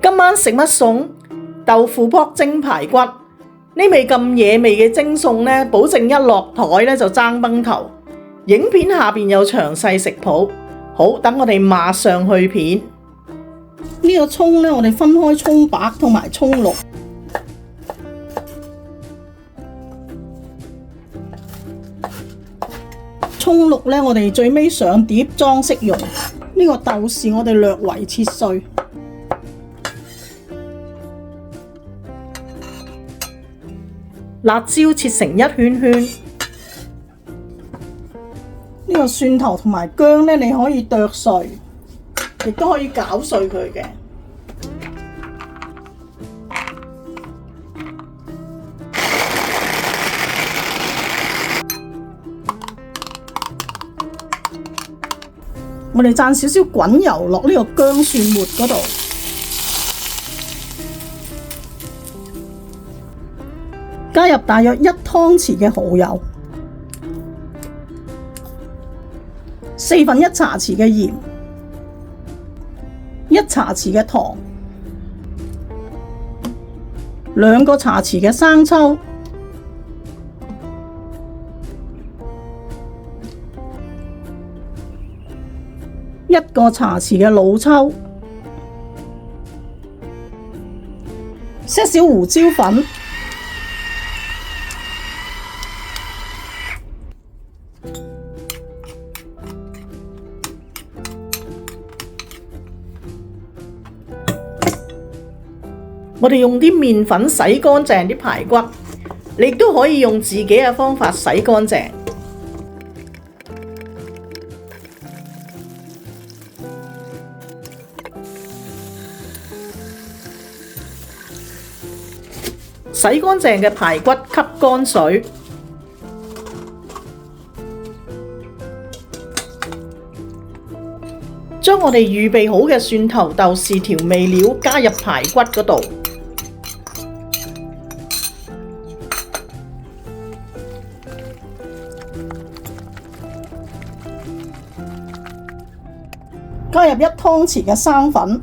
今晚食乜餸？豆腐卜蒸排骨。呢味咁野味嘅蒸餸呢，保證一落台呢就爭崩頭。影片下邊有詳細食譜。好，等我哋馬上去片。呢個葱呢，我哋分開葱白同埋葱綠。葱綠呢，我哋最尾上碟裝飾用。呢個豆豉我哋略為切碎。辣椒切成一圈圈。呢個蒜頭同埋薑呢，你可以剁碎，亦都可以攪碎佢嘅。我哋灒少少滾油落呢個薑蒜末嗰度，加入大約1湯匙嘅蠔油，1/4茶匙嘅鹽，1茶匙嘅糖，2個茶匙嘅生抽，1個茶匙嘅老抽，些少胡椒粉，我哋用啲麵粉洗乾淨啲排骨，你亦都可以用自己嘅方法洗乾淨。洗乾淨嘅排骨吸乾水，將我哋預備好嘅蒜頭豆豉調味料加入排骨嗰度，加入1湯匙嘅生粉，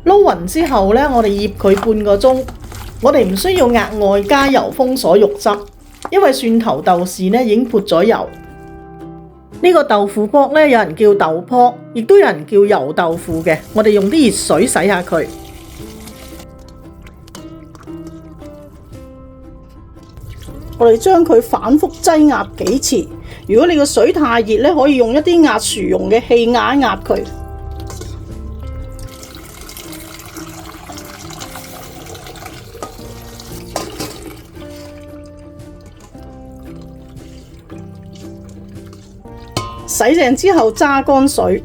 撈勻之後呢，我哋醃佢半個鐘。我哋唔需要額外加油封鎖肉汁，因為蒜頭豆豉呢已經潑咗油。呢個豆腐卜呢，有人叫豆卜，亦都有人叫油豆腐嘅。我哋用啲熱水洗下佢。我哋將佢反覆擠壓幾次。如果你個水太熱呢，可以用一啲壓薯蓉嘅氣壓一壓佢。洗淨之後揸乾水，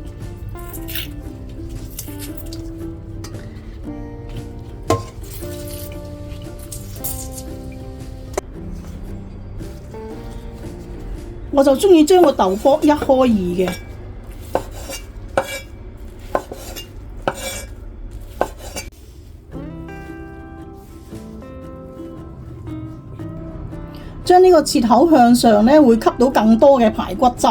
我就鍾意將個豆卜1開2嘅。將呢個切口向上呢，會吸到更多嘅排骨汁。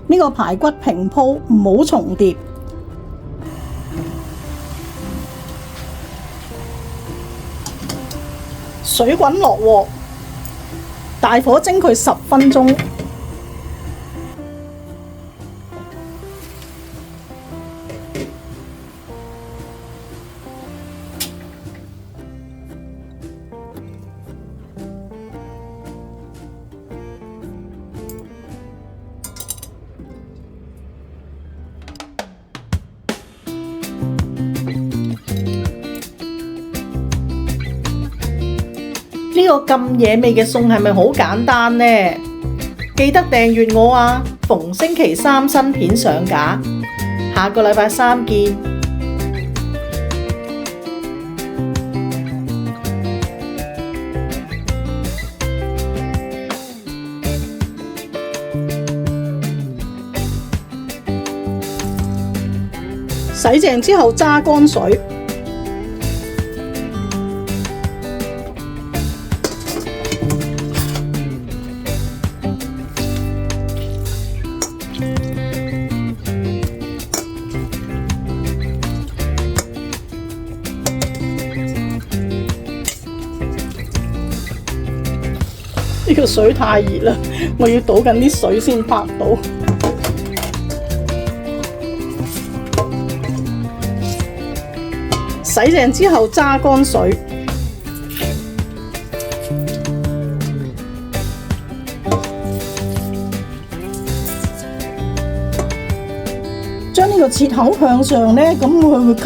呢個排骨平鋪，唔好重疊。水滾落鑊，大火蒸佢10分鐘。呢個咁野味嘅餸係咪好簡單呢？記得訂閱我啊！逢星期3新片上架，下個禮拜3見。洗淨之後揸乾水。呢個水太熱啦，我要倒緊啲水先拍到。洗淨之後揸乾水，將呢個切口向上呢，咁佢會吸